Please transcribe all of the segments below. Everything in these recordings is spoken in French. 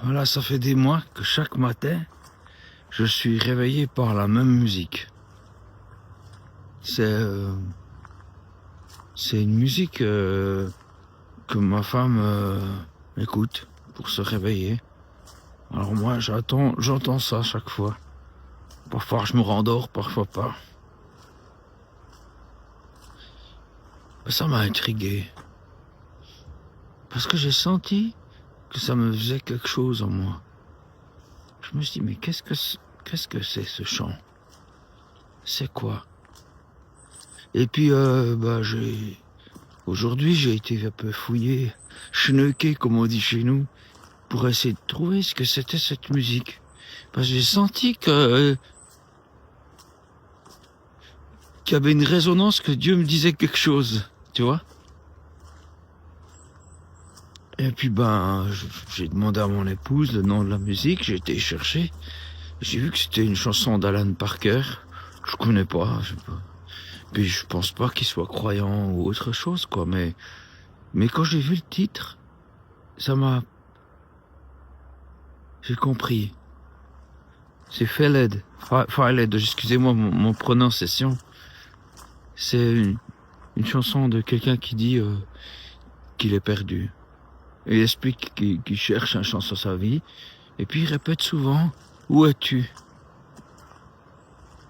Voilà, ça fait des mois que chaque matin, je suis réveillé par la même musique. C'est une musique que ma femme écoute pour se réveiller. Alors moi, j'entends ça chaque fois. Parfois je me rendors, parfois pas. Ça m'a intrigué. Parce que j'ai senti que ça me faisait quelque chose en moi. Je me suis dit, mais qu'est-ce que c'est ce chant? C'est quoi? Et puis, aujourd'hui, j'ai été un peu fouillé, schneuqué, comme on dit chez nous, pour essayer de trouver ce que c'était cette musique. Parce que j'ai senti qu'il y avait une résonance, que Dieu me disait quelque chose, tu vois? Et puis, j'ai demandé à mon épouse le nom de la musique, j'ai été chercher. J'ai vu que c'était une chanson d'Alan Parker. Je connais pas, je sais pas. Puis je pense pas qu'il soit croyant ou autre chose, quoi, mais quand j'ai vu le titre, j'ai compris. C'est Philed, excusez-moi mon prononciation. C'est une chanson de quelqu'un qui dit qu'il est perdu. Et il explique qu'il cherche un sens à sa vie. Et puis il répète souvent, où es-tu?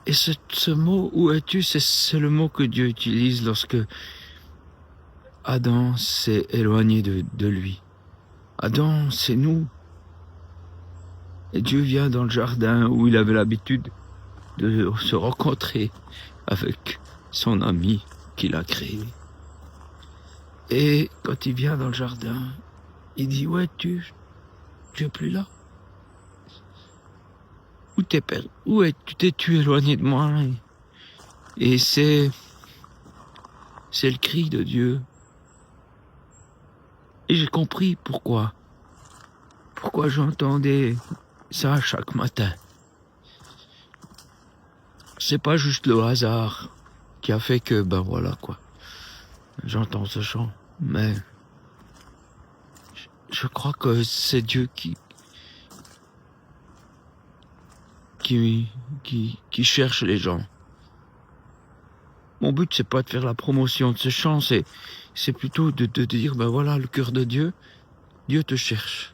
Et ce mot, où es-tu, c'est le mot que Dieu utilise lorsque Adam s'est éloigné de lui. Adam, c'est nous. Et Dieu vient dans le jardin où il avait l'habitude de se rencontrer avec son ami qu'il a créé. Et quand il vient dans le jardin, il dit, où es-tu? Tu es plus là? Où t'es-tu? Où t'es-tu éloigné de moi? Et c'est le cri de Dieu. Et j'ai compris pourquoi. Pourquoi j'entendais ça chaque matin. C'est pas juste le hasard qui a fait que, voilà quoi. J'entends ce chant. Mais je crois que c'est Dieu qui cherche les gens. Mon but, c'est pas de faire la promotion de ce chant, c'est plutôt de dire, voilà, le cœur de Dieu, Dieu te cherche.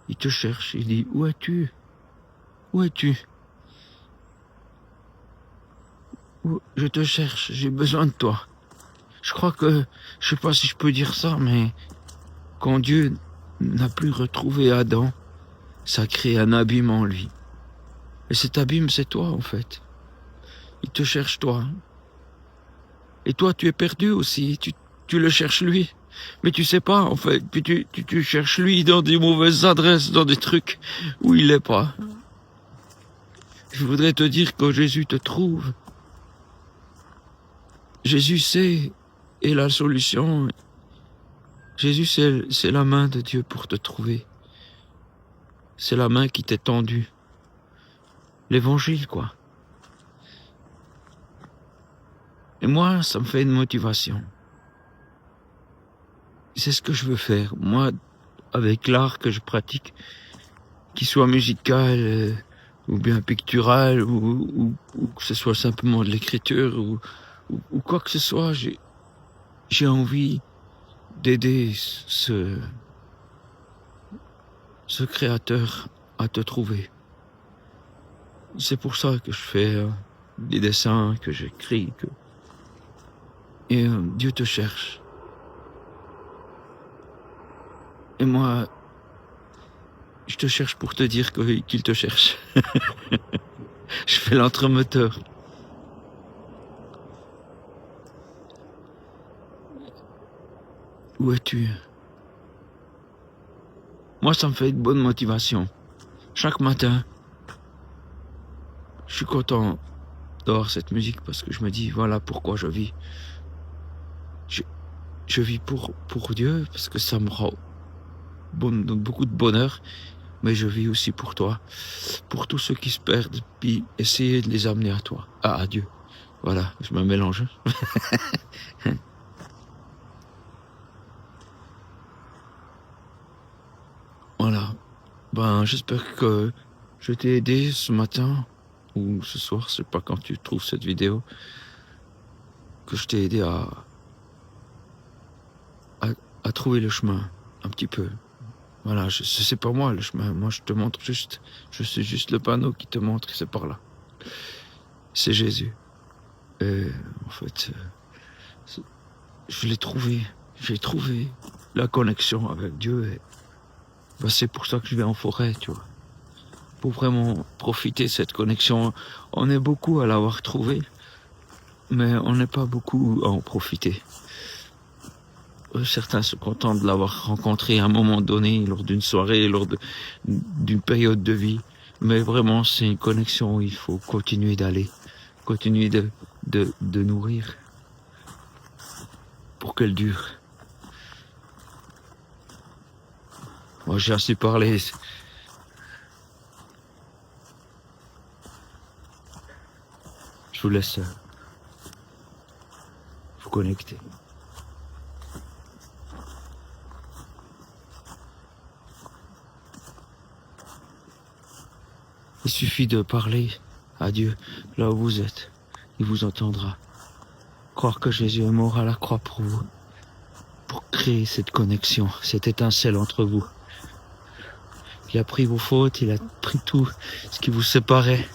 Il te cherche, il dit, où es-tu? Où es-tu? Je te cherche, j'ai besoin de toi. Je crois que, je sais pas si je peux dire ça, mais quand Dieu n'a plus retrouvé Adam, ça crée un abîme en lui. Et cet abîme, c'est toi, en fait. Il te cherche, toi. Et toi, tu es perdu aussi. Tu le cherches, lui. Mais tu sais pas, en fait. Puis tu cherches, lui, dans des mauvaises adresses, dans des trucs où il est pas. Je voudrais te dire que Jésus te trouve. Jésus sait, et la solution. Jésus, c'est la main de Dieu pour te trouver. C'est la main qui t'est tendue. L'évangile, quoi. Et moi, ça me fait une motivation. C'est ce que je veux faire. Moi, avec l'art que je pratique, qu'il soit musical, ou bien pictural, ou que ce soit simplement de l'écriture, ou quoi que ce soit, j'ai envie d'aider ce créateur à te trouver. C'est pour ça que je fais des dessins, que j'écris, et Dieu te cherche. Et moi, je te cherche pour te dire qu'il te cherche. Je fais l'entremetteur. Où es-tu? Moi, ça me fait une bonne motivation. Chaque matin, je suis content d'avoir cette musique parce que je me dis, voilà pourquoi je vis. Je vis pour Dieu parce que ça me rend beaucoup de bonheur, mais je vis aussi pour toi, pour tous ceux qui se perdent, puis essayer de les amener à toi, à Dieu. Voilà, je me mélange. Voilà. Ben, j'espère que je t'ai aidé ce matin ou ce soir, je sais pas quand tu trouves cette vidéo, que je t'ai aidé à trouver le chemin, un petit peu. Voilà, c'est pas moi le chemin, moi je te montre juste, je suis juste le panneau qui te montre que c'est par là. C'est Jésus. Et en fait, je l'ai trouvé, j'ai trouvé la connexion avec Dieu et ben, c'est pour ça que je vais en forêt, tu vois. Pour vraiment profiter de cette connexion. On est beaucoup à l'avoir trouvé, mais on n'est pas beaucoup à en profiter. Certains se contentent de l'avoir rencontré à un moment donné, lors d'une soirée, d'une période de vie. Mais vraiment, c'est une connexion où il faut continuer d'aller, continuer de nourrir pour qu'elle dure. Moi, j'ai assez parlé. Je vous laisse vous connecter. Il suffit de parler à Dieu là où vous êtes. Il vous entendra. Croire que Jésus est mort à la croix pour vous. Pour créer cette connexion, cette étincelle entre vous. Il a pris vos fautes, il a pris tout ce qui vous séparait.